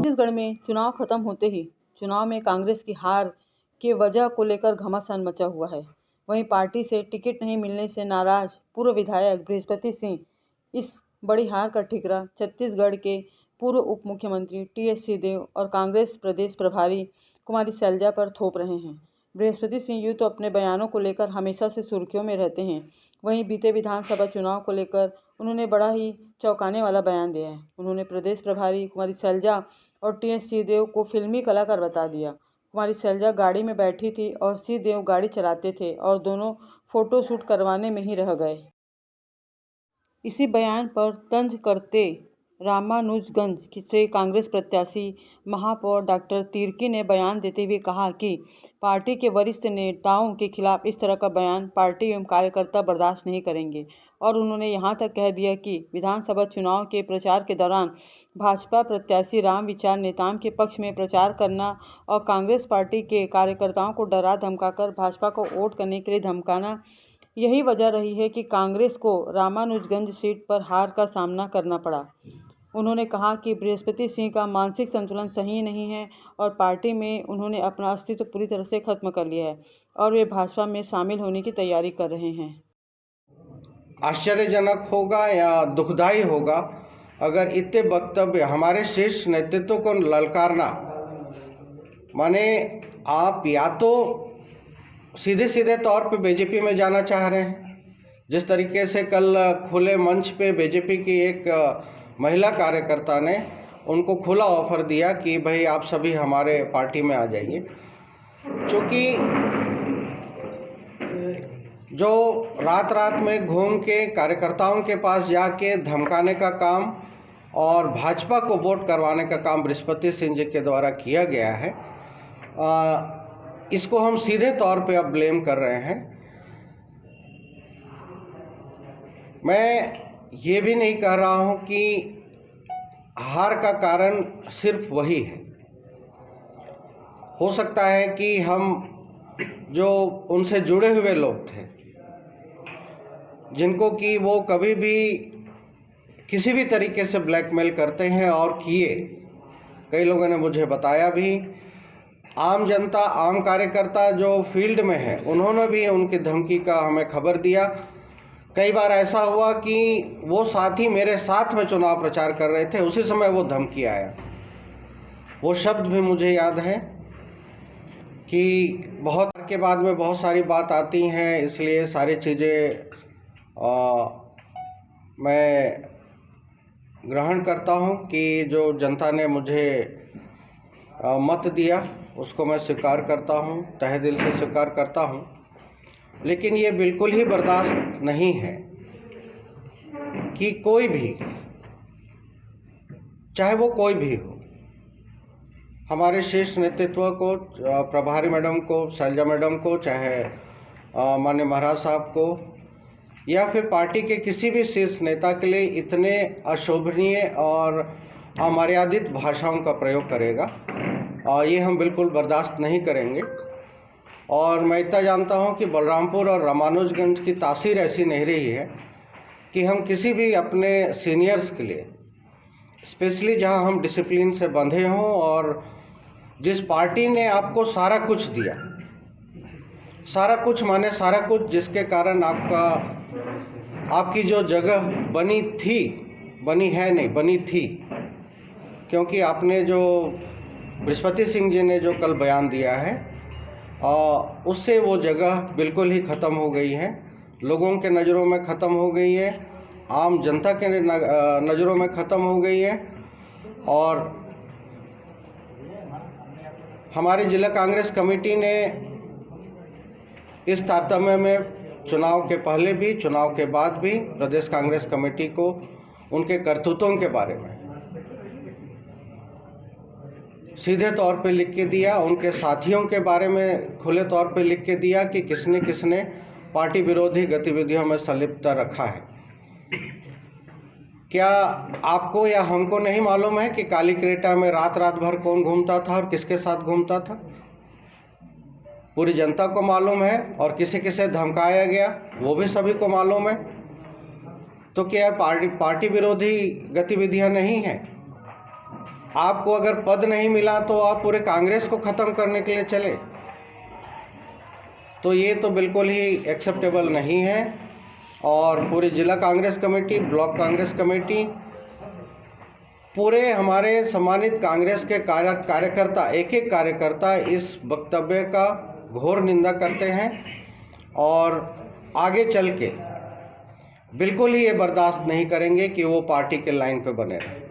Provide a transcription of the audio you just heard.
छत्तीसगढ़ में चुनाव खत्म होते ही चुनाव में कांग्रेस की हार के वजह को लेकर घमासान मचा हुआ है। वहीं पार्टी से टिकट नहीं मिलने से नाराज पूर्व विधायक बृहस्पति सिंह इस बड़ी हार का ठिकरा छत्तीसगढ़ के पूर्व उप मुख्यमंत्री टी.एस. सिंहदेव और कांग्रेस प्रदेश प्रभारी कुमारी शैलजा पर थोप रहे हैं। बृहस्पति सिंह यूँ तो अपने बयानों को लेकर हमेशा से सुर्खियों में रहते हैं, वहीं बीते विधानसभा चुनाव को लेकर उन्होंने बड़ा ही चौंकाने वाला बयान दिया है। उन्होंने प्रदेश प्रभारी कुमारी शैलजा और टी.एस. सिंहदेव को फिल्मी कलाकार बता दिया। कुमारी शैलजा गाड़ी में बैठी थी और सिंहदेव गाड़ी चलाते थे और दोनों फोटो शूट करवाने में ही रह गए। इसी बयान पर तंज करते रामानुजगंज से कांग्रेस प्रत्याशी महापौर डॉक्टर तिर्की ने बयान देते हुए कहा कि पार्टी के वरिष्ठ नेताओं के खिलाफ इस तरह का बयान पार्टी एवं कार्यकर्ता बर्दाश्त नहीं करेंगे और उन्होंने यहां तक कह दिया कि विधानसभा चुनाव के प्रचार के दौरान भाजपा प्रत्याशी राम विचार नेताओं के पक्ष में प्रचार करना और कांग्रेस पार्टी के कार्यकर्ताओं को डरा धमकाकर भाजपा को वोट करने के लिए धमकाना, यही वजह रही है कि कांग्रेस को रामानुजगंज सीट पर हार का सामना करना पड़ा। उन्होंने कहा कि बृहस्पति सिंह का मानसिक संतुलन सही नहीं है और पार्टी में उन्होंने अपना अस्तित्व पूरी तरह से खत्म कर लिया है और वे भाजपा में शामिल होने की तैयारी कर रहे हैं। आश्चर्यजनक होगा या दुखदायी होगा अगर इतने वक्तव्य हमारे शीर्ष नेतृत्व को ललकारना, माने आप या तो सीधे तौर पे बीजेपी में जाना चाह रहे हैं, जिस तरीके से कल खुले मंच पे बीजेपी की एक महिला कार्यकर्ता ने उनको खुला ऑफर दिया कि भाई आप सभी हमारे पार्टी में आ जाइए। क्योंकि जो रात में घूम के कार्यकर्ताओं के पास जाके धमकाने का काम और भाजपा को वोट करवाने का काम बृहस्पति सिंह जी के द्वारा किया गया है, इसको हम सीधे तौर पे अब ब्लेम कर रहे हैं। मैं ये भी नहीं कह रहा हूं कि हार का कारण सिर्फ वही है। हो सकता है कि हम जो उनसे जुड़े हुए लोग थे, जिनको कि वो कभी भी किसी भी तरीके से ब्लैकमेल करते हैं और किए, कई लोगों ने मुझे बताया भी, आम जनता आम कार्यकर्ता जो फील्ड में है उन्होंने भी उनकी धमकी का हमें खबर दिया। कई बार ऐसा हुआ कि वो साथी मेरे साथ में चुनाव प्रचार कर रहे थे, उसी समय वो धमकी आया। वो शब्द भी मुझे याद है कि बहुत के बाद में बहुत सारी बात आती हैं, इसलिए सारी चीज़ें मैं ग्रहण करता हूं कि जो जनता ने मुझे मत दिया उसको मैं स्वीकार करता हूं, तहे दिल से स्वीकार करता हूं। लेकिन ये बिल्कुल ही बर्दाश्त नहीं है कि कोई भी, चाहे वो कोई भी हो, हमारे शीर्ष नेतृत्व को, प्रभारी मैडम को, शैलजा मैडम को, चाहे माननीय महाराज साहब को, या फिर पार्टी के किसी भी शीर्ष नेता के लिए इतने अशोभनीय और अमर्यादित भाषाओं का प्रयोग करेगा, और ये हम बिल्कुल बर्दाश्त नहीं करेंगे। और मैं इतना जानता हूं कि बलरामपुर और रामानुजगंज की तासीर ऐसी नहीं रही है कि हम किसी भी अपने सीनियर्स के लिए, स्पेशली जहां हम डिसिप्लिन से बंधे हों और जिस पार्टी ने आपको सारा कुछ दिया, सारा कुछ माने सारा कुछ, जिसके कारण आपकी जो जगह बनी थी, बनी है नहीं, बनी थी, क्योंकि आपने जो बृहस्पति सिंह जी ने जो कल बयान दिया है उससे वो जगह बिल्कुल ही ख़त्म हो गई है, लोगों के नज़रों में ख़त्म हो गई है, आम जनता के नज़रों में ख़त्म हो गई है। और हमारी जिला कांग्रेस कमेटी ने इस तारतम्य में चुनाव के पहले भी, चुनाव के बाद भी प्रदेश कांग्रेस कमेटी को उनके करतूतों के बारे में सीधे तौर पे लिख के दिया, उनके साथियों के बारे में खुले तौर पे लिख के दिया कि किसने किसने पार्टी विरोधी गतिविधियों में संलिप्तता रखा है। क्या आपको या हमको नहीं मालूम है कि काली क्रेटा में रात भर कौन घूमता था और किसके साथ घूमता था? पूरी जनता को मालूम है, और किसे किसे धमकाया गया वो भी सभी को मालूम है। तो क्या पार्टी विरोधी गतिविधियां नहीं हैं? आपको अगर पद नहीं मिला तो आप पूरे कांग्रेस को ख़त्म करने के लिए चले, तो ये तो बिल्कुल ही एक्सेप्टेबल नहीं है। और पूरी जिला Congress committee, block Congress committee, पूरे हमारे सम्मानित कांग्रेस के कार्यकर्ता, एक एक कार्यकर्ता इस वक्तव्य का घोर निंदा करते हैं और आगे चल के बिल्कुल ही ये बर्दाश्त नहीं करेंगे कि वो पार्टी के लाइन पे बने रहें।